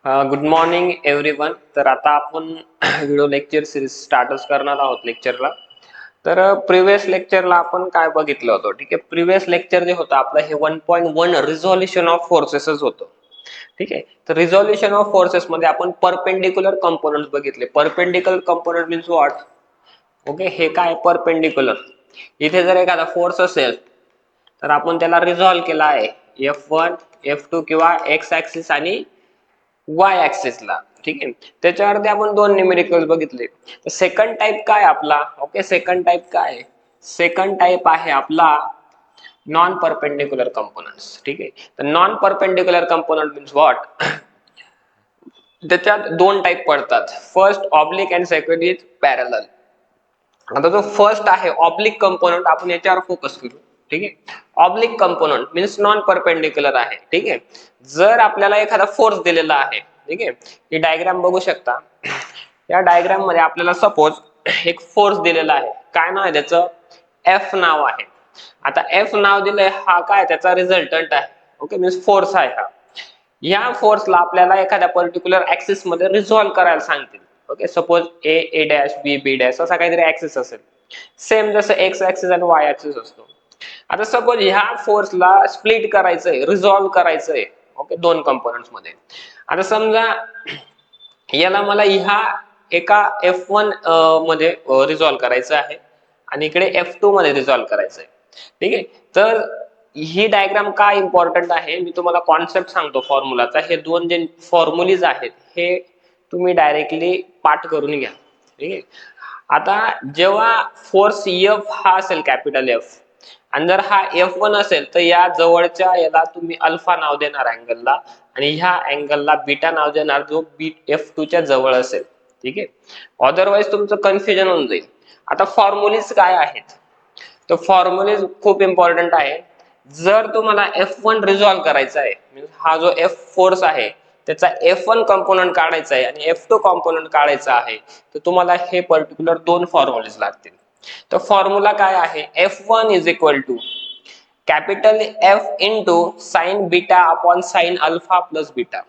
Good morning everyone. तर आता आपण व्हिडिओ लेक्चर सिरीज स्टार्टच करणार आहोत लेक्चरला. तर प्रिव्हियस लेक्चरला आपण काय बघितलं होतं? ठीक आहे, प्रिव्हियस लेक्चर जे होतं आपलं हे 1.1 रिझोल्युशन ऑफ फोर्सेसच होतं. ठीक आहे, तर रिझोल्युशन ऑफ फोर्सेस मध्ये आपण परपेंडिक्युलर कंपोनंट बघितले. Perpendicular component means what? Okay, हे काय परपेंडिक्युलर. इथे जर एखादा फोर्स असेल तर आपण त्याला रिझॉल्व केला आहे F1 F2 किंवा एक्स ऍक्सिस आणि वाय ऍक्सिसला. ठीक आहे, त्याच्यावरती आपण दोन न्यूमेरिकल्स बघितले. तर सेकंड टाइप काय आपला? ओके, सेकंड टाइप काय? सेकंड टाइप आहे आपला नॉन परपेंडिक्युलर कंपोनंट्स. ठीक आहे, तर non perpendicular component means what? त्याच्यात दोन टाइप पडतात, first oblique and second is parallel. आता जो फर्स्ट आहे ऑब्लिक कंपोनंट आपण याच्यावर फोकस करू. ठीक आहे, oblique component means non perpendicular आहे. ठीक आहे, जर आपल्याला एखादा फोर्स दिलेला आहे, ठीक आहे, ही डायग्राम बघू शकता. या डायग्राम मध्ये आपल्याला सपोज एक फोर्स दिलेला आहे. काय नाव आहे त्याचं? एफ नाव आहे. आता एफ नाव दिलंय, हा काय त्याचा रिझल्टंट आहे. ओके, मीन्स फोर्स आहे हा. या फोर्सला आपल्याला एखाद्या पर्टिक्युलर ऍक्सिस मध्ये रिझॉल्व्ह करायला सांगतील. Okay, suppose A dash B dash असा काहीतरी ऍक्सिस असेल, सेम जसं एक्स ऍक्सिस आणि वाय ऍक्सिस असतो. आता सपोज ह्या फोर्सला स्प्लिट करायचंय, रिझॉल्व्ह करायचंय. ओके, दोन कंपोनंट्स मध्ये. आता समजा याला मला ह्या एका F1 मध्ये रिझॉल्व्ह करायचं आहे आणि इकडे F2 मध्ये रिझॉल्व्ह करायचं आहे. ठीक आहे, तर ही डायग्राम का इम्पॉर्टंट आहे मी तुम्हाला कॉन्सेप्ट सांगतो फॉर्म्युलाचा. हे दोन जे फॉर्म्युलीज आहेत हे तुम्ही डायरेक्टली पाठ करून घ्या. ठीक आहे, आता जेव्हा फोर्स F हा असेल कॅपिटल F आणि जर हा F1 असेल तर या जवळच्या याला तुम्ही अल्फा नाव देणार अँगलला आणि ह्या अँगलला बीटा नाव देणार जो F2 च्या जवळ असेल. ठीक आहे, अदरवाइज तुमचं कन्फ्युजन होऊन जाईल. आता फॉर्म्युलीज काय आहेत? तर फॉर्म्युलीज खूप इम्पॉर्टंट आहे. जर तुम्हाला F1 रिझॉल्व्ह करायचा आहे, हा जो F फोर्स आहे त्याचा F1 कंपोनंट काढायचा आहे आणि F2 कंपोनंट काढायचा आहे, तर तुम्हाला हे पर्टिक्युलर दोन फॉर्म्युलीज लागतील. तर फॉर्म्युला काय आहे? F1 is equal to capital F into sine beta upon sine alpha plus beta.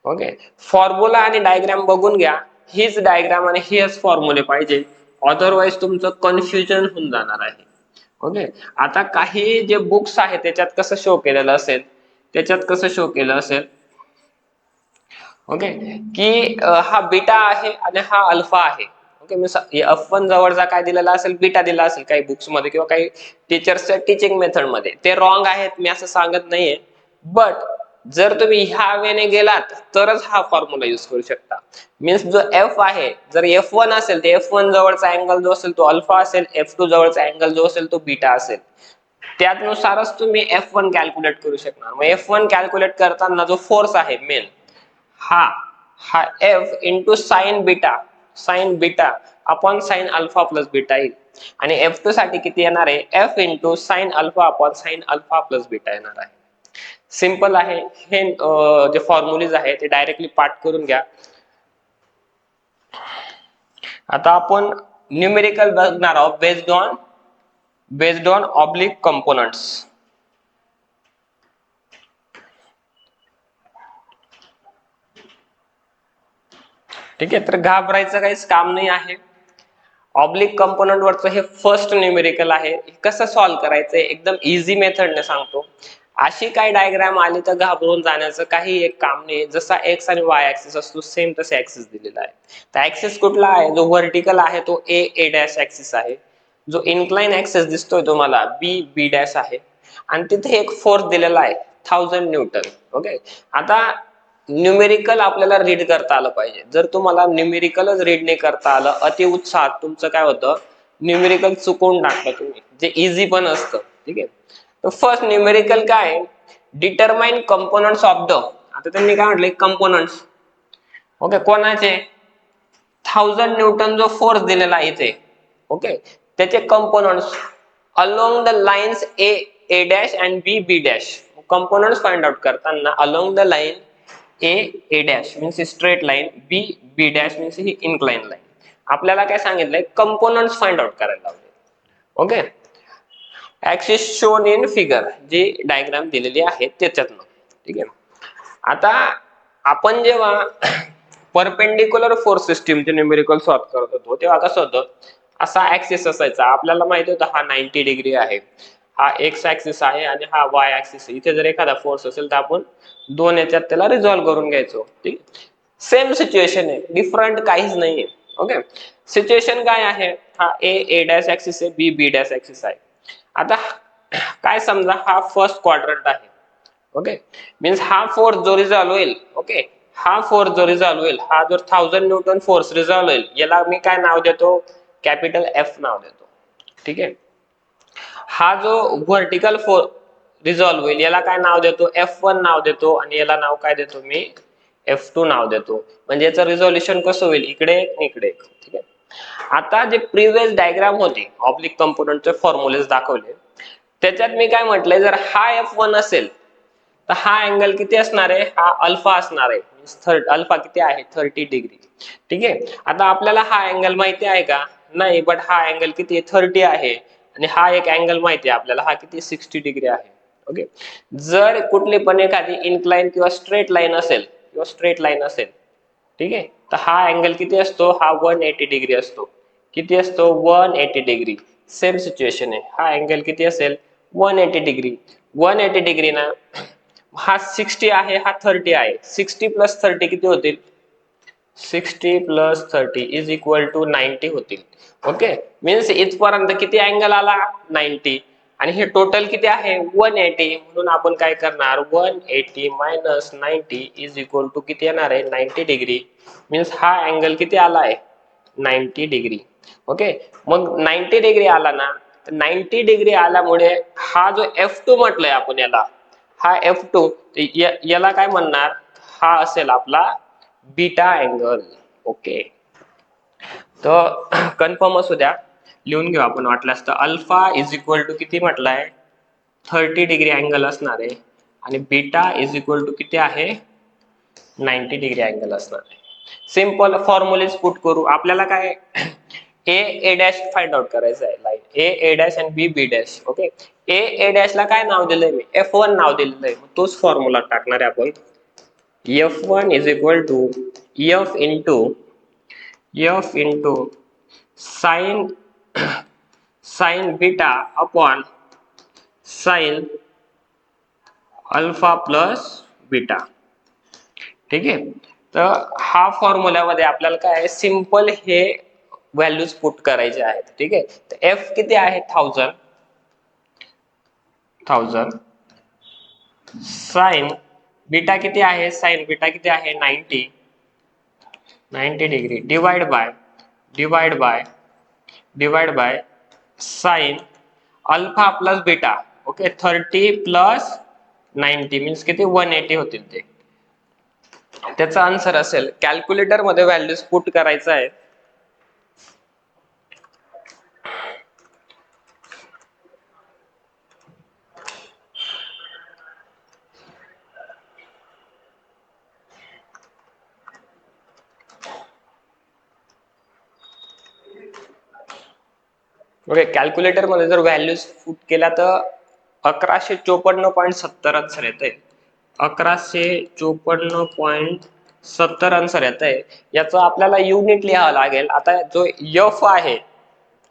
Okay, formula आणि डायग्राम बघून घ्या. हीच डायग्राम आणि हेच फॉर्म्युले पाहिजे, अदरवाइज तुमचं कन्फ्युजन होऊन जाणार आहे. ओके, आता काही जे बुक्स आहेत त्याच्यात कसं शो केलेलं असेल, त्याच्यात कसं शो केलं असेल, ओके, की हा बीटा आहे आणि हा अल्फा आहे. ओके, मी F1 जवळचा काय दिलेला असेल? बीटा दिला असेल काही बुक्स मध्ये किंवा काही टीचर्सच्या टीचिंग मेथड मध्ये. ते रॉंग आहेत, मी असं सांगत नाहीये, बट जर तुम्ही ह्या वेने गेलात तरच हा फॉर्म्युला यूज करू शकता. मीन्स जो F आहे, जर F1 असेल तर F1 जवळचा अँगल जो असेल तो अल्फा असेल, F2 जवळचा अँगल जो असेल तो बीटा असेल. त्यानुसारच तुम्ही F1 कॅल्क्युलेट करू शकणार. मग F1 कॅल्क्युलेट करताना जो फोर्स आहे मेन, हा हा F into sine beta upon sine alpha plus beta येईल. आणि F2 साठी किती येणार आहे? F into sine alpha upon sine alpha plus beta येणार आहे. सिंपल आहे. हे जे फॉर्म्युलीज आहे ते डायरेक्टली पाठ करून घ्या. आता आपण न्यूमेरिकल बघणार आहोत बेस्ड ऑन ऑब्लिक कंपोनंट्स. ठीक आहे, तर घाबरायचं काहीच काम नाही आहे. ऑब्लिक कंपोनंट वरचं हे फर्स्ट न्यूमेरिकल आहे. कसं सॉल्व्ह करायचंय एकदम इझी मेथडने सांगतो. अशी काही डायग्राम आली तर घाबरून जाण्याचं काही एक काम नाही. जसा एक्स आणि वाय ऍक्सिस असतो सेम तसे ऍक्सिस दिलेला आहे. तर ऍक्सिस कुठला आहे? जो व्हर्टिकल आहे तो ए डॅश ऍक्सिस आहे. जो इन्क्लाइन ऍक्सिस दिसतोय तुम्हाला बी डॅश आहे. आणि तिथे एक फोर्स दिलेला आहे 1000 न्यूटन. ओके, आता न्यूमेरिकल आपल्याला रीड करता आलं पाहिजे. जर तुम्हाला न्यूमेरिकलच रीड नाही करता आलं, अति उत्साहात तुमचं काय होतं, न्यूमेरिकल चुकवून टाकलं तुम्ही, जे इझी पण असतं. ठीक आहे, तर फर्स्ट न्यूमेरिकल काय? डिटरमाइन कंपोनंट्स ऑफ द, आता त्यांनी काय म्हटले? कंपोनंट्स. ओके, कोणाचे? 1000 न्यूटन जो फोर्स दिलेला आहे इथे, ओके, त्याचे components along the lines A dash and B dash. Components find out करताना along the line A dash means straight line, B dash means ही इन्क्लाइन लाईन. आपल्याला काय सांगितलंय? कंपोनंट्स फाइंड आउट करायला लावले. Okay, axis shown in figure, जी diagram दिलेली आहे त्याच्यातनं. ठीक आहे, आता आपण जेव्हा परपेंडिक्युलर फोर्स सिस्टीमचे न्यूमेरिकल सॉल्व करत होतो तेव्हा कसं होतं, असा ऍक्सिस असायचा, आपल्याला माहिती होतं हा 90 डिग्री आहे, हा एक्स ऍक्सिस आहे आणि हा वाय ऍक्सिस. इथे जर एखादा फोर्स असेल तर आपण दोन याच्यात त्याला रिझॉल्व्ह करून घ्यायचो. ठीक, सेम सिच्युएशन आहे, डिफरंट काहीच नाहीये. ओके, सिच्युएशन काय आहे, हा ए डॅश ऍक्सिस आहे, बी डॅश ऍक्सिस आहे. आता काय समजा हा फर्स्ट क्वाड्रंट आहे. ओके, मीन्स हा फोर्स जो रिझॉल्व्ह होईल, ओके, हा फोर्स जो रिझॉल्व्ह होईल, हा जो 1000 न्यूटन फोर्स रिझॉल्व्ह होईल, याला मी काय नाव देतो, कॅपिटल एफ नाव देतो. ठीक आहे, हा जो व्हर्टिकल फोर्स रिझॉल्व्ह होईल याला काय नाव देतो, F1 नाव देतो, आणि याला नाव काय देतो मी, F2 नाव देतो. म्हणजे याचं रिझोल्युशन कसं होईल, इकडे एक इकडे एक. ठीक आहे, आता जे प्रिव्हियस डायग्राम होते ऑब्लिक कंपोनंटचे फॉर्म्युलेज दाखवले, त्याच्यात मी काय म्हटलंय, जर हा F1 असेल तर हा अँगल किती असणार आहे, हा अल्फा असणार आहे. अल्फा किती आहे, 30 डिग्री. ठीक आहे, आता आपल्याला हा अँगल माहिती आहे का, नाही, बट हा अँगल किती 30 आहे, आणि हा एक अँगल माहिती आहे आपल्याला, हा किती 60 डिग्री आहे. ओके, जर कुठली पण एखादी इन्क्लाइन किंवा स्ट्रेट लाईन असेल, ठीक आहे, तर हा अँगल किती असतो, हा 180 डिग्री असतो. किती असतो, 180 डिग्री. सेम सिच्युएशन आहे, हा अँगल किती असेल, 180 डिग्री. 180 डिग्री ना, हा 60 आहे, हा 30 आहे, 60 प्लस 30 किती होतील, 60 प्लस 30 इज इक्वल टू 90 होतील. ओके, मीन्स इथपर्यंत किती अँगल आला, 90, आणि हे टोटल किती आहे, 180. म्हणून आपण काय करणार, 180 मायनस 90 इज इक्वल टू किती येणार आहे, 90 डिग्री. मीन्स हा अँगल किती आलाय, 90 डिग्री. ओके, मग 90 डिग्री आला ना, 90 डिग्री आल्यामुळे हा जो F2 म्हटलंय आपण याला, हा F2 याला काय म्हणणार, हा असेल आपला बीटा अँगल. ओके, तर कन्फर्म असू द्या, लिहून घेऊ आपण वाटल्यास तर, अल्फा इज इक्वल टू किती म्हटलंय, 30 डिग्री अँगल असणार आहे, आणि बीटा इज इक्वल टू किती आहे, 90 डिग्री अँगल असणार आहे. सिंपल फॉर्म्युलेज पुट करू. आपल्याला काय ए डॅश फाइंड आउट करायचं आहे, लाईन ए डॅश आणि बी डॅश. ओके, ए डॅश ला काय नाव दिलंय मी, F1 नाव दिलेलं आहे, तोच फॉर्म्युला टाकणार आहे आपण. F1 is equal to F into sine beta upon sine alpha plus beta. ठीक आहे, तर हा फॉर्म्युल्यामध्ये आपल्याला काय आहे, सिंपल हे व्हॅल्यूज पुट करायचे आहेत. ठीक आहे, तर एफ किती आहे, 1000, साइन बीटा किती आहे, साइन बीटा किती आहे, 90 degree, divide by sine alpha plus beta. Okay, 30 plus 90 means किती, 180 होतील ते. त्याचा आन्सर असेल, कॅल्क्युलेटर मध्ये व्हॅल्यूज पुट करायचं आहे. ओके, कॅल्क्युलेटर मध्ये जर व्हॅल्यूज पुट केला तर 1154.70 आन्सर येत आहे. 1154.70 आन्सर येत आहे. याचं आपल्याला युनिट लिहावं लागेल. आता जो एफ आहे,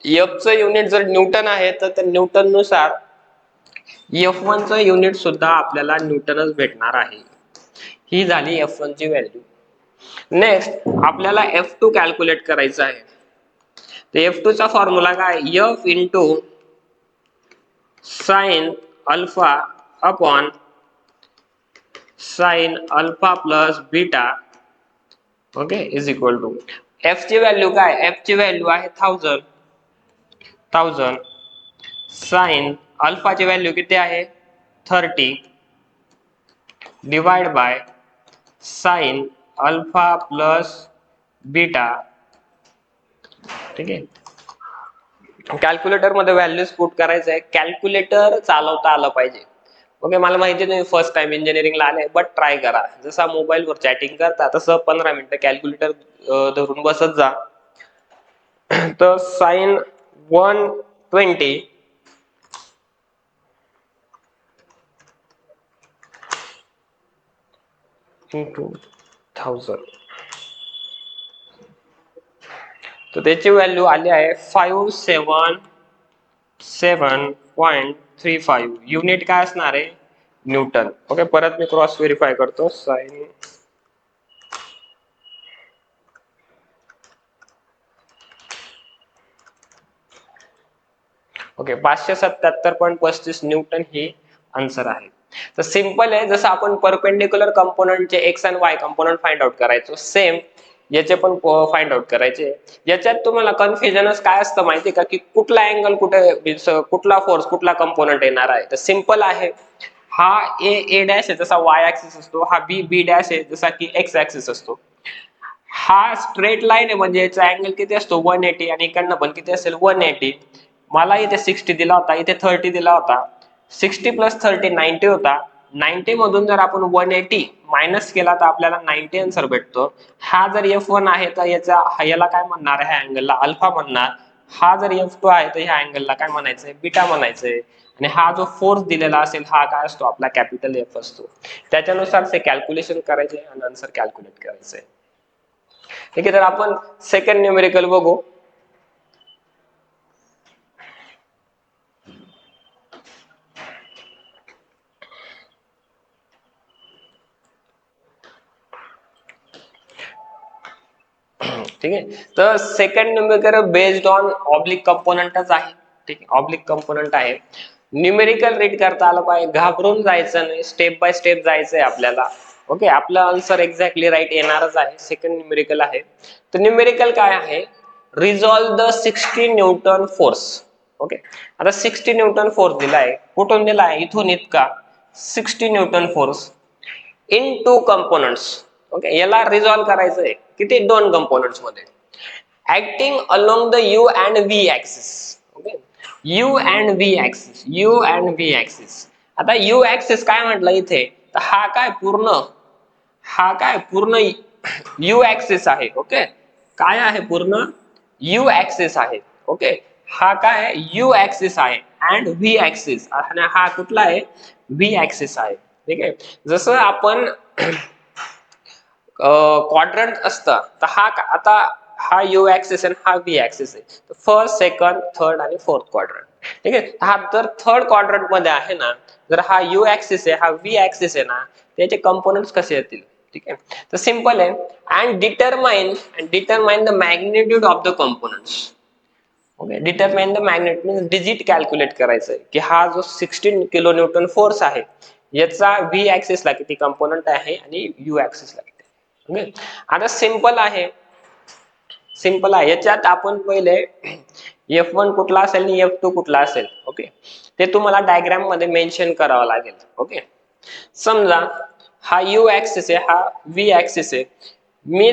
एफ चं युनिट जर न्यूटन आहे तर त्या न्यूटन नुसार F1 चं युनिट सुद्धा आपल्याला न्यूटनच भेटणार आहे. ही झाली F1 ची व्हॅल्यू. नेक्स्ट आपल्याला F2 कॅल्क्युलेट करायचं आहे. तर F2 चा फॉर्म्युला काय, F into sine alpha upon sine alpha plus beta. Okay, is equal to F ची व्हॅल्यू काय, F ची व्हॅल्यू आहे 1000 साइन अल्फा ची व्हॅल्यू किती आहे 30 divide by sine alpha plus beta. ठीक आहे, कॅल्क्युलेटर मध्ये व्हॅल्यूज पुट करायचं आहे. कॅल्क्युलेटर चालवता आलं पाहिजे. ओके, मला माहिती नाही फर्स्ट टाइम इंजिनिअरिंगला आले, बट ट्राय करा. जसा मोबाईल वर चॅटिंग करता तसं 15 मिनिटं कॅल्क्युलेटर धरून बसत जा. तर साइन 120 इंटू 1000. तर त्याची व्हॅल्यू आली आहे 577.35. युनिट काय असणार आहे? न्यूटन. ओके, परत मी क्रॉस व्हेरीफाय करतो. साइन ओके 577.35 न्यूटन ही आन्सर आहे. तर सिंपल आहे, जसं आपण परपेंडिक्युलर कंपोनंटचे एक्स आणि वाय कंपोनंट फाइंड आउट करायचो, सेम याचे पण फाइंड आउट करायचे. याच्यात तुम्हाला कन्फ्युजनच काय असतं माहिती का, की कुठला अँगल कुठे, कुठला फोर्स कुठला कंपोनंट येणार आहे. तर सिंपल आहे, हा ए डॅश आहे जसा वाय ऍक्सिस असतो, हा बी डॅश आहे जसा की एक्स ऍक्सिस असतो. हा स्ट्रेट लाईन आहे म्हणजे याचा अँगल किती असतो 180, आणि इकडनं पण किती असेल 180. मला इथे 60 दिला होता, इथे 30 दिला होता. 60 प्लस 30 90 होता. 90 मधून जर आपण 180 मायनस केला तर आपल्याला 90 आन्सर भेटतो. हा जर F1 आहे तर याला काय म्हणणार आहे, ह्या अँगलला अल्फा म्हणणार. हा जर F2 आहे तर ह्या अँगलला काय म्हणायचंय, बीटा म्हणायचंय. आणि हा जो फोर्स दिलेला असेल हा काय असतो, आपला कॅपिटल F असतो. त्याच्यानुसार ते कॅल्क्युलेशन करायचे आणि आन्सर कॅल्क्युलेट करायचंय. ठीक आहे, तर आपण सेकंड न्यूमेरिकल बघू. ठीक आहे, तर second numerical based on oblique कंपोनंटच आहे. ठीक आहे, ऑब्लिक कंपोनंट आहे. न्यूमेरिकल रीड करता आलं पाहिजे, घाबरून जायचं नाही, स्टेप बाय स्टेप जायचंय आपल्याला. ओके, आपलं आन्सर एक्झॅक्टली राईट येणारच आहे. सेकंड न्यूमेरिकल आहे. तर न्यूमेरिकल काय आहे, resolve the 60 newton force. Okay, आता 60 न्यूटन फोर्स दिलाय, कुठून दिलाय, इथून इतका 60 newton force in two components. Okay, याला रिझॉल्व करायचंय किती, दोन कंपोनंट्स मध्ये, acting along the U and V axis. Okay, U and V axis, U and V axis. आता यू ऍक्सिस काय म्हटलं इथे, तर हा काय पूर्ण यू ऍक्सिस आहे. ओके, काय आहे, पूर्ण यू ऍक्सिस आहे. ओके, हा काय यू ऍक्सिस आहे अँड व्ही ऍक्सिस, आणि हा कुठला आहे, व्ही ऍक्सिस आहे. ठीक आहे, जसं आपण क्वाड्रंट असतं, तर आता हा यू ऍक्सिस आणि हा व्ही ऍक्सिस आहे. फर्स्ट, सेकंड, थर्ड आणि फोर्थ क्वाड्रंट. ठीक आहे, हा जर थर्ड क्वाड्रंट मध्ये आहे ना, जर हा यू ऍक्सिस आहे, हा व्ही ऍक्सिस आहे ना, त्याचे कंपोनेंट्स कसे येतील. ठीक आहे, तर सिंपल आहे. And determine the magnitude of the components. Okay, determine the magnet means digit calculate करायचंय, की हा जो 16 किलो न्यूटन फोर्स आहे याचा व्ही ऍक्सिस ला किती कंपोनंट आहे आणि यू ऍक्सिस ला किती. ओके, आता सिंपल आहे याच्यात आपण पहिले F1 कुठला असेल आणि F2 कुठला असेल. ओके, ते तुम्हाला डायग्राम मध्ये मेन्शन करावं लागेल. ओके, समजा हा यू ऍक्सिस आहे, हा व्ही ऍक्सिस आहे. मी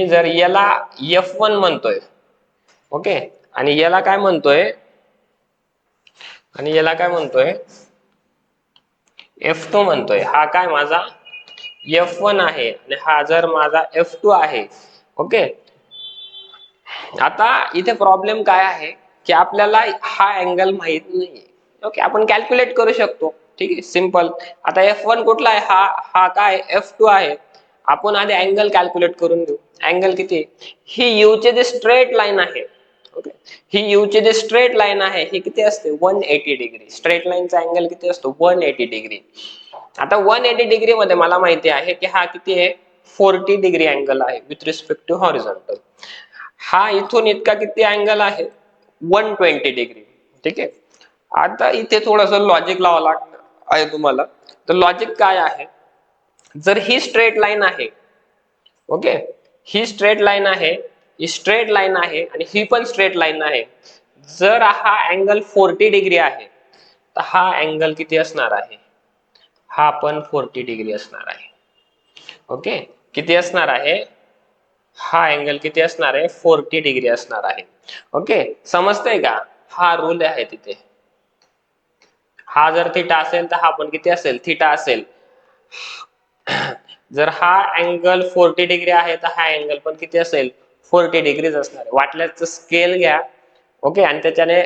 जर याला F1 म्हणतोय, ओके, आणि याला काय म्हणतोय, F2 म्हणतोय. हा काय माझा F1 आहे आणि हा जर माझा F2 आहे. ओके, आता इथे प्रॉब्लेम काय आहे, की आपल्याला हा अँगल माहित नाहीये. ओके, आपण कॅल्क्युलेट करू शकतो. ठीक आहे, सिंपल. आता F1 कुठला आहे, हा काय F2 आहे. आपण आधी अँगल कॅल्क्युलेट करून घेऊ. अँगल किती, ही यू चे जे स्ट्रेट लाईन आहे, ओके, ही यू चे जे स्ट्रेट लाईन आहे ही किती असते, 180 डिग्री. स्ट्रेट लाईनचा अँगल किती असतो, 180 डिग्री. आता 180 डिग्री मध्ये मला माहिती आहे की हा किती आहे, 40 डिग्री अँगल आहे विथ रिस्पेक्ट टू हॉरिझॉन्टल. हा इथून इतका किती अँगल आहे, 120 डिग्री. ठीक आहे, आता इथे थोडस लॉजिक लावावं लागतं आहे तुम्हाला. तर लॉजिक काय आहे, जर ही स्ट्रेट लाईन आहे, ओके, ही स्ट्रेट लाईन आहे, ही स्ट्रेट लाईन आहे आणि ही पण स्ट्रेट लाईन आहे. जर हा अँगल 40 डिग्री आहे तर हा अँगल किती असणार आहे, हा पण 40 डिग्री असणार आहे. ओके, किती असणार आहे, हा अँगल किती असणार आहे, 40 डिग्री असणार आहे. ओके, समजतंय का, हा रूल आहे तिथे. हा जर थीटा असेल तर हा पण किती असेल, थीटा असेल. जर हा अँगल 40 डिग्री आहे तर हा अँगल पण किती असेल, 40 डिग्रीज असणार आहे. वाटल्यास स्केल घ्या, ओके, आणि त्याच्याने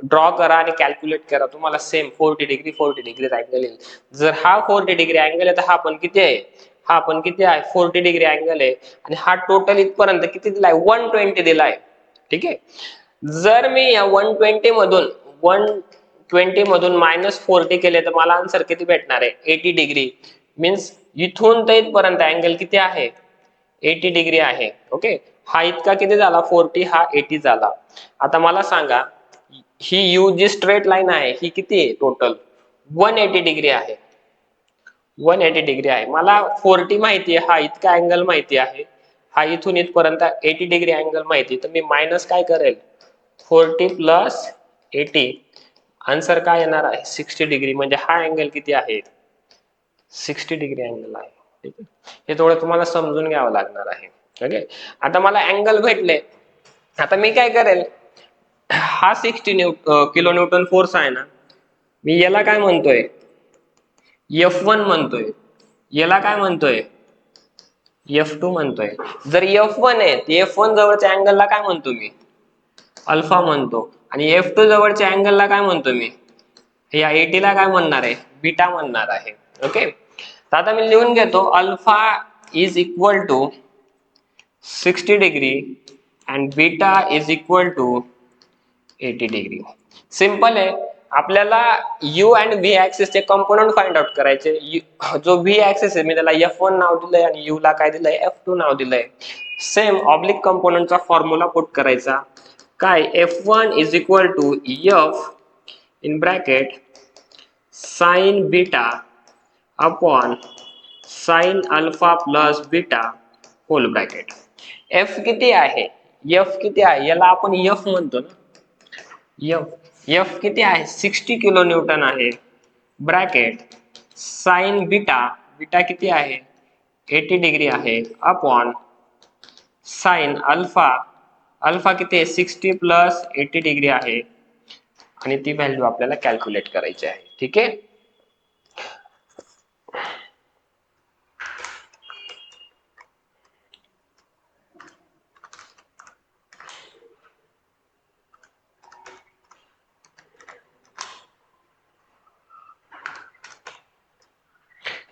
ड्रॉ करा आणि कॅल्क्युलेट करा, तुम्हाला सेम 40 डिग्री 40 डिग्री अँगल येईल. जर हा 40 डिग्री अँगल आहे तर हा पण किती आहे, हा पण किती आहे 40 डिग्री अँगल आहे. आणि हा टोटल इथपर्यंत किती दिलाय 120 दिलाय. ठीक आहे. जर मी या 120 मधून -40 केले तर मला आन्सर किती भेटणार आहे 80 डिग्री. मीन्स इथून तर इथपर्यंत अँगल किती आहे 80 डिग्री आहे. ओके. हा इतका किती झाला 40, हा 80 झाला. आता मला सांगा ही यू जी स्ट्रेट लाईन आहे ही किती आहे टोटल 180 डिग्री आहे. 180 डिग्री आहे. मला 40 माहिती आहे, हा इतका अँगल माहिती आहे, हा इथून इथपर्यंत 80 डिग्री अँगल माहिती, तर मी मायनस काय करेल 40 प्लस 80. आन्सर काय येणार आहे 60 डिग्री. म्हणजे हा अँगल किती आहे 60 डिग्री अँगल आहे. ठीक आहे. हे थोडं तुम्हाला समजून घ्यावं लागणार आहे. ओके. आता मला अँगल भेटले. आता मी काय करेल, हा 60 किलो न्यूटन फोर्स आहे ना, मी याला काय म्हणतोय F1 म्हणतोय, याला काय म्हणतोय F2 म्हणतोय. जर F1 आहे तर F1 जवळच्या अँगलला काय म्हणतो मी अल्फा म्हणतो. आणि F2 जवळच्या अँगलला काय म्हणतो मी, या 80 ला काय म्हणणार आहे बीटा म्हणणार आहे. ओके. तर आता मी लिहून घेतो alpha is equal to 60 degree and beta is equal to 80 degree. Simple आहे. आपल्याला u अँड v ऍक्सिस चे कंपोनंट फाइंड आउट करायचे. जो v ऍक्सिस आहे मी त्याला F1 नाव दिलंय आणि u ला काय दिलंय F2 नाव दिलंय. सेम ऑब्लिक कंपोनंटचा फॉर्म्युला पुट करायचा. काय F1 is equal to F in bracket sine beta upon sine alpha plus beta whole bracket. F किती आहे, F किती आहे याला आपण F म्हणतो ना. F किती आहे 60 किलो न्यूटन आहे. ब्रॅकेट साइन बीटा, बीटा किती आहे 80 डिग्री आहे अपॉन साइन अल्फा, अल्फा किती आहे 60 प्लस 80 डिग्री आहे. आणि ती व्हॅल्यू आपल्याला कॅल्क्युलेट करायची आहे. ठीक आहे.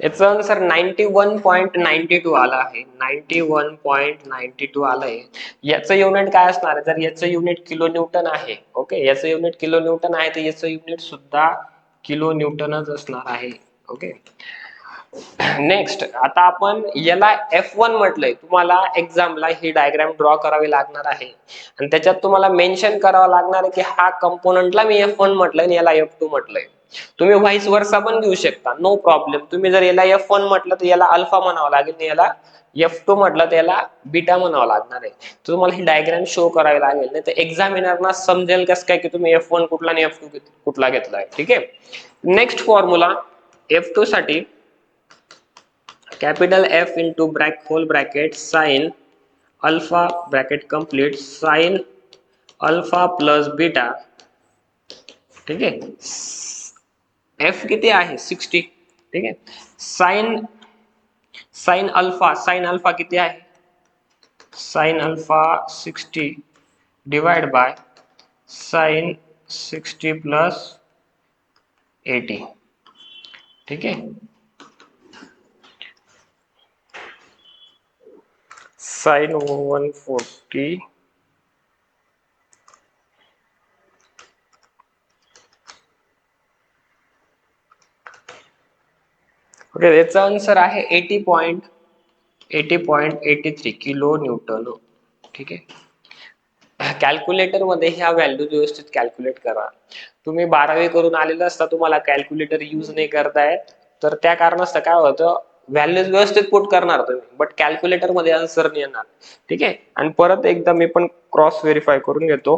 याचा आन्सर 91.92 आला आहे. 91.92 आलंय. याचं युनिट काय असणार आहे, जर याचं युनिट किलो न्यूटन आहे, ओके, याचं युनिट किलो न्यूटन आहे तर याचं युनिट सुद्धा किलो न्यूटनच असणार आहे. ओके. नेक्स्ट आता आपण याला F1 म्हटलंय. तुम्हाला एक्झामला ही डायग्राम ड्रॉ करावी लागणार आहे आणि त्याच्यात तुम्हाला मेन्शन करावं लागणार आहे की हा कंपोनंटला मी F1 म्हटलंय आणि याला F2 म्हटलंय. तुम्ही व्हाईस वर्सा पण घेऊ शकता, नो प्रॉब्लेम. तुम्ही जर याला F1 म्हटलं तर याला अल्फा म्हणावं लागेल आणि याला F2 म्हटलं तर याला बीटा म्हणावं लागणार आहे. तुम्हाला ही डायग्राम शो करावी लागेल, नाही तर एक्झामिनरना समजेल कसं काय की तुम्ही F1 कुठला आणि F2 कुठला घेतलाय. ठीक आहे. नेक्स्ट फॉर्म्युला F2 साठी capital F into whole bracket sine alpha bracket complete sine alpha plus beta. ठीक है. F किती आहे 60. ठीक है. साइन साइन अल्फा किती आहे sine alpha 60 divide by sign 60 plus 80. ठीक है. Sign 140 okay. याचा आन्सर आहे 80.83 किलो न्यूटन. ठीक आहे. कॅल्क्युलेटर मध्ये ह्या व्हॅल्यू व्यवस्थित कॅल्क्युलेट करा. तुम्ही 12वी करून आलेला असता, तुम्हाला कॅल्क्युलेटर यूज नाही करतायत तर त्या कारणास्तव काय होतं व्हॅल्यूज व्यवस्थित पुट करणार तुम्ही बट कॅल्क्युलेटर मध्ये आन्सर नाही येणार. ठीक आहे. आणि परत एकदा मी पण क्रॉस व्हेरीफाय करून घेतो.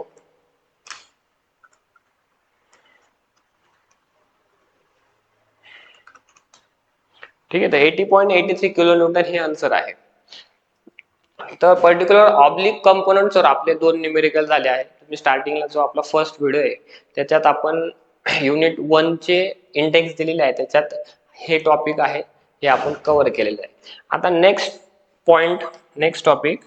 ठीक आहे. तर 80.83 किलो न्यूटन हे आन्सर आहे. तर पर्टिक्युलर ऑब्लिक कंपोनंटवर आपले 2 न्यूमेरिकल झाले आहेत. तुम्ही स्टार्टिंगला जो आपला फर्स्ट व्हिडिओ आहे त्याच्यात आपण युनिट 1 चे इंडेक्स दिलेले आहे, त्याच्यात हे टॉपिक आहे हे आपण कव्हर केलेलं आहे. आता नेक्स्ट पॉइंट, नेक्स्ट टॉपिक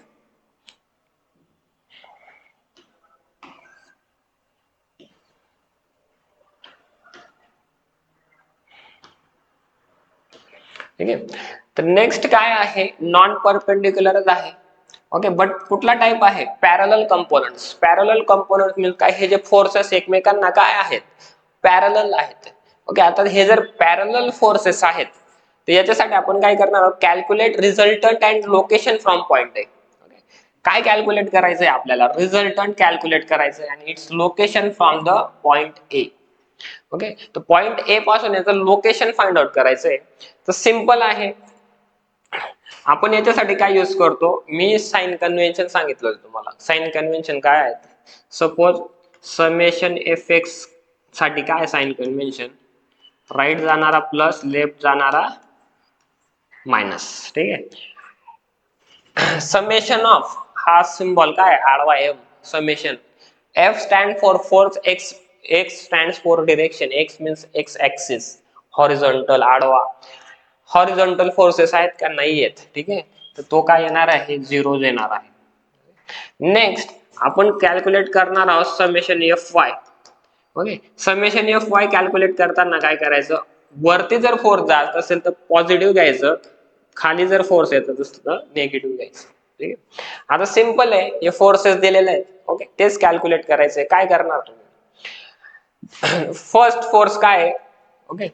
ठीक आहे. तर नेक्स्ट काय आहे, नॉन परपेंडिक्युलरच आहे. ओके, बट कुठला टाइप आहे, पॅरलल कंपोनंट्स. पॅरलल कंपोनंट म्हणजे काय, हे जे फोर्सेस एकमेकांना काय आहेत, पॅरलल आहेत. ओके, आता हे जर पॅरलल फोर्सेस आहेत तर याच्यासाठी आपण काय करणार आहोत, calculate resultant and location from point ए. काय कॅल्क्युलेट करायचंय आपल्याला, रिझल्टंट कॅल्क्युलेट करायचंय आणि it's location from the point A. Okay, तर पॉइंट ए पासून याचं लोकेशन फाइंड आउट करायचंय. तर सिंपल आहे, आपण याच्यासाठी काय यूज करतो, मी साइन कन्व्हेन्शन सांगितलं होतं तुम्हाला. साइन कन्व्हेन्शन काय आहे, सपोज समेशन एफ एक्स साठी काय साइन कन्व्हेन्शन, राईट जाणारा प्लस, लेफ्ट जाणारा मायनस. ठीक आहे. समेशन ऑफ हा सिंबल काय, आडवा M, summation. F stand for force, X X stand for direction, X means X axis, horizontal आडवा. हॉरिझॉन्टल फोर्सेस आहेत का, नाही आहेत. ठीक आहे, तर तो काय येणार आहे, झिरो येणार आहे. नेक्स्ट आपण कॅल्क्युलेट करणार आहोत summation F Y. Okay, summation F Y calculate करताना काय करायचं, वरती जर फोर्स जात असेल तर पॉझिटिव्ह घ्यायचं, खाली जर फोर्स येत असेल तर निगेटिव्ह घ्यायचं. ठीक आहे, आता सिंपल आहे, हे फोर्सेस दिलेले आहेत. ओके, तेच कॅल्क्युलेट करायचंय. काय करणार तुम्ही, फर्स्ट फोर्स काय आहे, ओके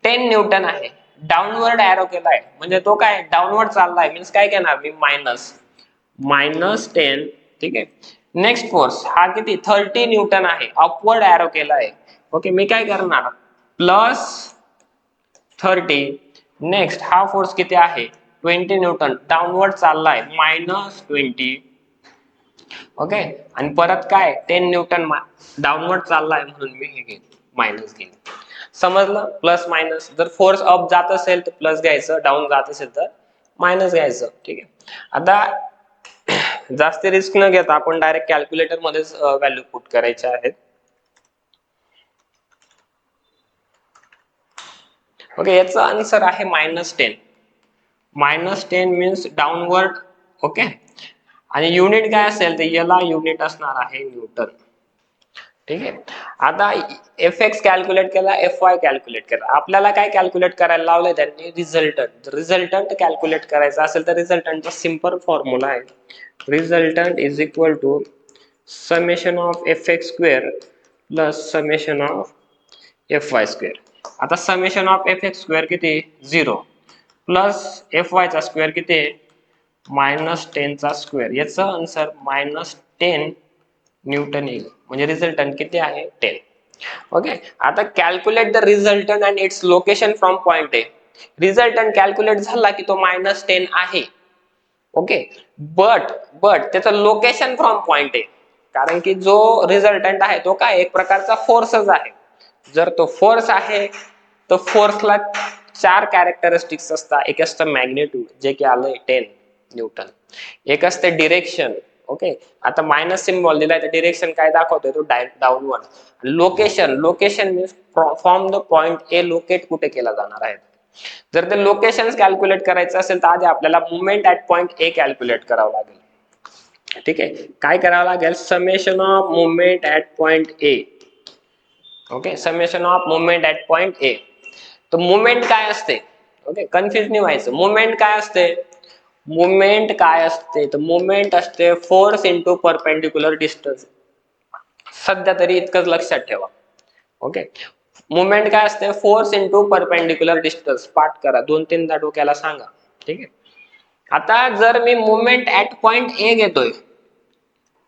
10 न्यूटन आहे, डाऊनवर्ड एरो केलाय म्हणजे तो काय डाऊनवर्ड चाललाय, मीन्स काय घेणार मी, -10. ठीक आहे. नेक्स्ट फोर्स हा किती, 30 न्यूटन आहे, अपवर्ड एरो केलाय. ओके, मी काय करणार, +30. नेक्स्ट हा फोर्स किती आहे, 20 न्यूटन, डाऊनवर्ड चाललाय, -20. ओके, आणि परत काय 10 न्यूटन डाऊनवर्ड चाललाय म्हणून मी हे घेतो, मायनस घेईन. समजलं, प्लस मायनस. जर फोर्स अप जात असेल तर प्लस घ्यायचं, डाऊन जात असेल तर मायनस घ्यायचं. ठीक आहे, आता जास्त रिस्क न घेता आपण डायरेक्ट कॅल्क्युलेटर मध्येच व्हॅल्यू पुट करायच्या आहेत. ओके, याचा आन्सर आहे -10. -10 मीन्स डाऊनवर्ड. ओके, आणि युनिट काय असेल तर याला युनिट असणार आहे न्यूटन. ठीक आहे, आता एफ एक्स कॅल्क्युलेट केला, एफ वाय कॅल्क्युलेट केला, आपल्याला काय कॅल्क्युलेट करायला लावलंय त्यांनी, रिझल्टंट. रिझल्टंट कॅल्क्युलेट करायचं असेल तर रिझल्टंटचा सिंपल फॉर्म्युला आहे, resultant is equal to summation of F X square plus summation of F Y square. आता summation of F X square किती, 0, प्लस एफ वाय चा स्क्वेअर किती, -10 चा स्क्वेअर. याचा आन्सर -10 न्यूटन येईल, म्हणजे रिझल्टंट किती आहे, 10. ओके, आता calculate the resultant and its location from point A. Resultant calculate झाला की तो -10 आहे. ओके, बट त्याचं लोकेशन फ्रॉम पॉइंट ए, कारण की जो रिझल्टंट आहे तो काय एक प्रकारचा फोर्सच आहे. जर तो फोर्स आहे तर फोर्सला 4 कॅरेक्टरिस्टिक्स असतात. एक असतं मॅग्निट्यूड, जे की आलंय 10 न्यूटन. एक असते डिरेक्शन. ओके, आता मायनस सिम्बॉल दिलाय तर डिरेक्शन काय दाखवतोय, तो downward. Location means from the point A locate कुठे केला जाणार आहे. जर ते लोकेशन कॅल्क्युलेट करायचं असेल तर आधी आपल्याला movement at point A calculate करावं लागेल. ठीक आहे, काय करावं लागेल, summation of movement at point A. Okay, summation of movement at point A. तर मुवमेंट काय असते, ओके कन्फ्युज नाही व्हायचं. मुवमेंट काय असते, तर मुवमेंट असते फोर्स इंटू परपेंडिक्युलर डिस्टन्स. सध्या तरी इतकंच लक्षात ठेवा. ओके, मुवमेंट काय असते, फोर्स इंटू परपेंडिक्युलर डिस्टन्स. पाठ करा, 2-3दा डोक्याला सांगा. ठीक आहे, आता जर मी मुवमेंट ऍट पॉइंट ए घेतोय,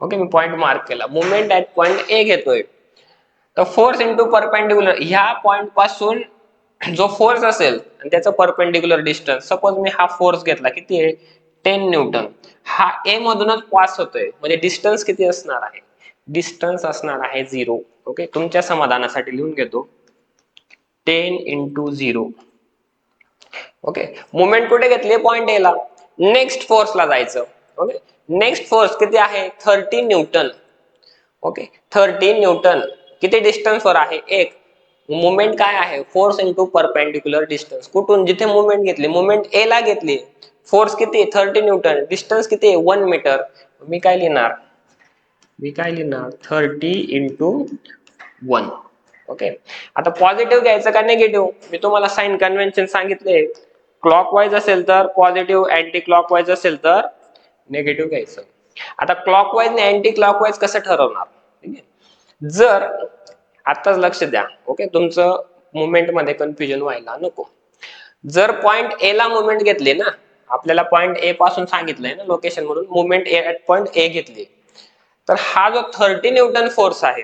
ओके मी पॉइंट मार्क केला, मुवमेंट ऍट पॉइंट ए घेतोय, तर फोर्स इंटू परपेंडिक्युलर, ह्या पॉइंट पासून जो फोर्स असेल आणि त्याचं परपेंडिक्युलर डिस्टन्स, सपोज मी हा फोर्स घेतला, किती आहे 10 न्यूटन, हा ए मधूनच पास होतोय, म्हणजे डिस्टन्स किती असणार आहे, डिस्टन्स असणार आहे 0. ओके, तुमच्या समाधानासाठी लिहून घेतो 10 × 0. ओके, मुवमेंट कुठे घेतली, पॉइंट ए ला. नेक्स्ट फोर्सला जायचं. ओके, नेक्स्ट फोर्स किती आहे 30 न्यूटन. ओके, 30 न्यूटन किती डिस्टन्स वर आहे, 1. मुवमेंट काय आहे, फोर्स इंटू परपेंडिक्युलर डिस्टन्स. कुठून, जिथे मुवमेंट घेतली, मुवमेंट ए ला घेतली, फोर्स किती 30 न्यूटन, डिस्टन्स किती 1 मीटर. मी काय लिहिणार 30 × 1. ओके, आता पॉझिटिव्ह घ्यायचं का निगेटिव्ह, मी तुम्हाला साइन कन्व्हेन्शन सांगितले. क्लॉकवाईज असेल तर पॉझिटिव्ह, अँटी क्लॉकवाईज असेल तर निगेटिव्ह घ्यायचं. आता क्लॉकवाईज आणि अँटी क्लॉकवाईज कसं ठरवणार? ठीक आहे, जर आताच लक्ष द्या, ओके, तुमचं मुवमेंट मध्ये कन्फ्युजन व्हायला नको. जर पॉइंट ए ला मुवमेंट घेतली ना, आपल्याला पॉइंट ए पासून सांगितलंय ना लोकेशन म्हणून, मुवमेंट ऍट पॉइंट ए घेतली, तर हा जो 30 न्यूटन फोर्स आहे,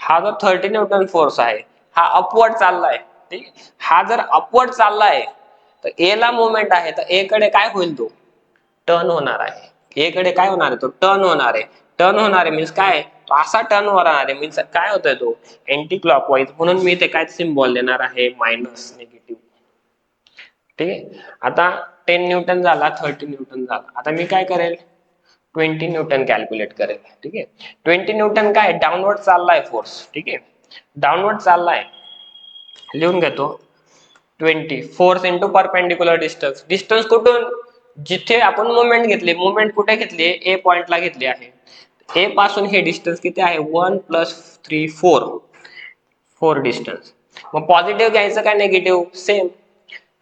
हा जो 30 न्यूटन फोर्स आहे हा अपवर्ड चाललाय. ठीक आहे, हा जर अपवर्ड चाललाय तर ए ला मुवमेंट आहे, तर ए कडे काय होईल, तो टर्न होणार आहे. ए कडे काय होणार आहे, तो टर्न होणार आहे. टर्न होणार आहे मीन्स काय, तो असा टर्न होणार आहे मीन्स काय होतंय, तो अँटी क्लॉकवाईज. म्हणून मी ते काय सिम्बॉल देणार आहे, मायनस, निगेटिव्ह. ठीक आहे, आता 10 न्यूटन झाला, 30 न्यूटन झाला. आता मी काय करेल, 20 न्यूटन कॅल्क्युलेट करेल. ठीक आहे, 20 न्यूटन काय डाऊनवर्ड चाललाय फोर्स. ठीक आहे, डाऊनवर्ड चाललाय, लिहून घेतो. 20 force into perpendicular distance. Distance कुठून, जिथे आपण मुवमेंट घेतली, मुवमेंट कुठे घेतली, ए पॉइंटला घेतली आहे. ए पासून हे डिस्टन्स किती आहे, 1 + 3 4 डिस्टन्स. मग पॉझिटिव्ह घ्यायचं काय निगेटिव्ह, सेम.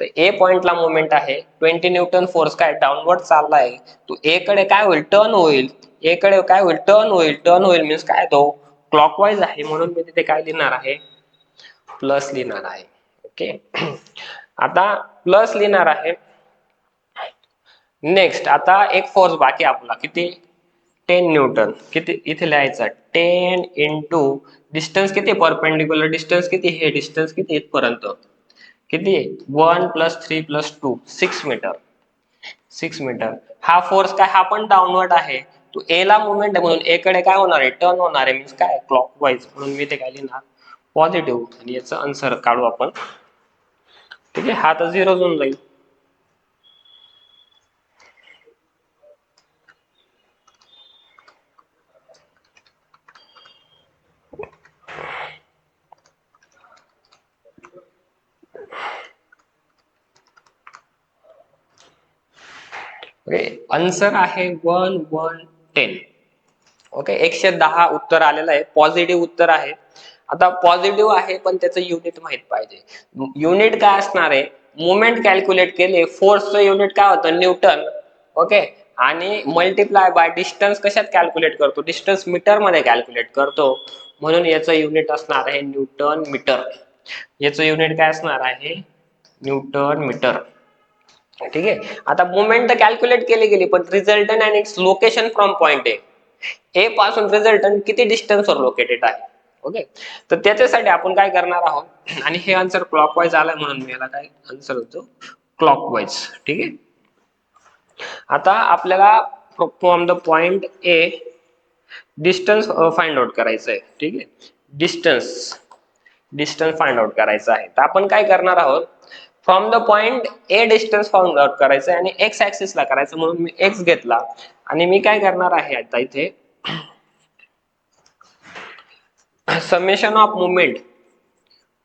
तर ए पॉइंटला मुवमेंट आहे, 20 न्यूटन फोर्स काय डाऊनवर्ड चाललाय, तो ए कडे काय होईल, टर्न होईल. ए कडे काय होईल, टर्न होईल. टर्न होईल मीन्स काय, तो क्लॉकवाईज आहे, म्हणून मी तिथे काय लिहिणार आहे, प्लस लिहिणार आहे. ओके, आता प्लस लिहिणार आहे. नेक्स्ट आता एक फोर्स बाकी आपला, किती, 10 न्यूटन. किती इथे लिहायचं, 10 इंटू डिस्टन्स किती, परपेंडिक्युलर डिस्टन्स किती, हे डिस्टन्स किती इथपर्यंत, किती, 1 + 3 + 2 6 मीटर. 6 मीटर. हा फोर्स काय, हा पण डाऊनवर्ड आहे, तो ए ला मुवमेंट आहे, म्हणून ए कडे काय होणार आहे, टर्न होणार आहे मीन्स काय, क्लॉकवाईज. म्हणून मी ते काय लिहिणार, पॉझिटिव्ह. आणि याचं आन्सर काढू आपण. ठीक आहे, हा तर 0 होऊन जाईल. ओके, आन्सर आहे 1110. ओके, 110 उत्तर आलेलं आहे, पॉझिटिव्ह उत्तर आहे. आता पॉझिटिव्ह आहे पण त्याचं युनिट माहित पाहिजे. युनिट काय असणार आहे, मुवमेंट कॅल्क्युलेट केले, फोर्सचं युनिट काय होतं, न्यूटन. ओके, आणि मल्टिप्लाय बाय डिस्टन्स कशात कॅल्क्युलेट करतो, डिस्टन्स मीटर मध्ये कॅल्क्युलेट करतो. म्हणून याचं युनिट असणार आहे न्यूटन मीटर. याचं युनिट काय असणार आहे, न्यूटन मीटर. ठीक आहे, आता मुवमेंट तर कॅल्क्युलेट केली गेली, पण resultant and its location from point A. A पासून रिझल्टंट किती डिस्टन्स वर लोकेटेड आहे. ओके, तर त्याच्यासाठी आपण काय करणार आहोत, आणि हे आन्सर क्लॉकवाईज आलाय म्हणून मी याला काय आन्सर होतो, क्लॉकवाईज. ठीक आहे, आता आपल्याला from the point A distance find out करायचं आहे. ठीक आहे, डिस्टन्स डिस्टन्स फाइंड आउट करायचं आहे. तर आपण काय करणार आहोत, from the point A distance find out करायचं आहे, आणि एक्स ऍक्सिस ला करायचं, म्हणून मी एक्स घेतला. आणि मी काय करणार आहे आता इथे, summation of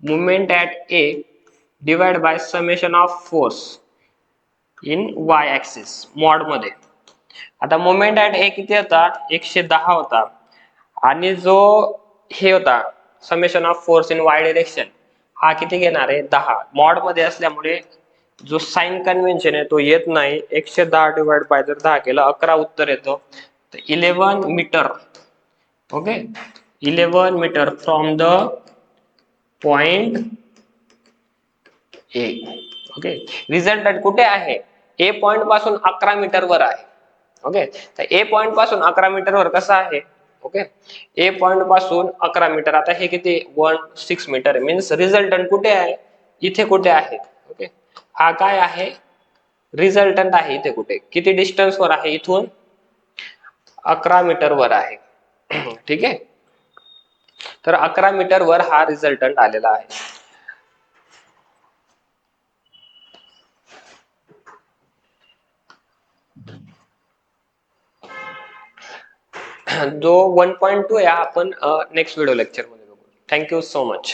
movement at A divided by summation of force in y axis mod मध्ये. आता मोमेंट ऍट ए किती होता, 110 होता, आणि जो हे होता summation of force in Y direction, हा किती घेणार आहे, 10. मॉड मध्ये असल्यामुळे जो साइन कन्व्हेन्शन आहे तो येत नाही. 110 डिवाइड बाय जर 10 केलं 11 उत्तर येतो, तर 11 metre. Okay, 11 metre from the point A. Okay, resultant कुठे आहे, ए पॉइंट पासून 11 मीटर वर आहे. ओके, तर ए पॉइंट पासून 11 मीटर वर कसं आहे, ओके, ए पॉइंट पासून 11 मीटर. आता हे किती, 16 मीटर आहे, मीन्स रिझल्टंट कुठे आहे, इथे कुठे आहे. ओके, हा काय आहे, रिझल्टंट आहे इथे कुठे, किती डिस्टन्स वर आहे, इथून 11 मीटर वर आहे. ठीक आहे, तर 11 मीटर वर हा रिझल्टंट आलेला आहे. जो 1.2 आहे आपण नेक्स्ट व्हिडिओ लेक्चर मध्ये बघू. Thank you so much.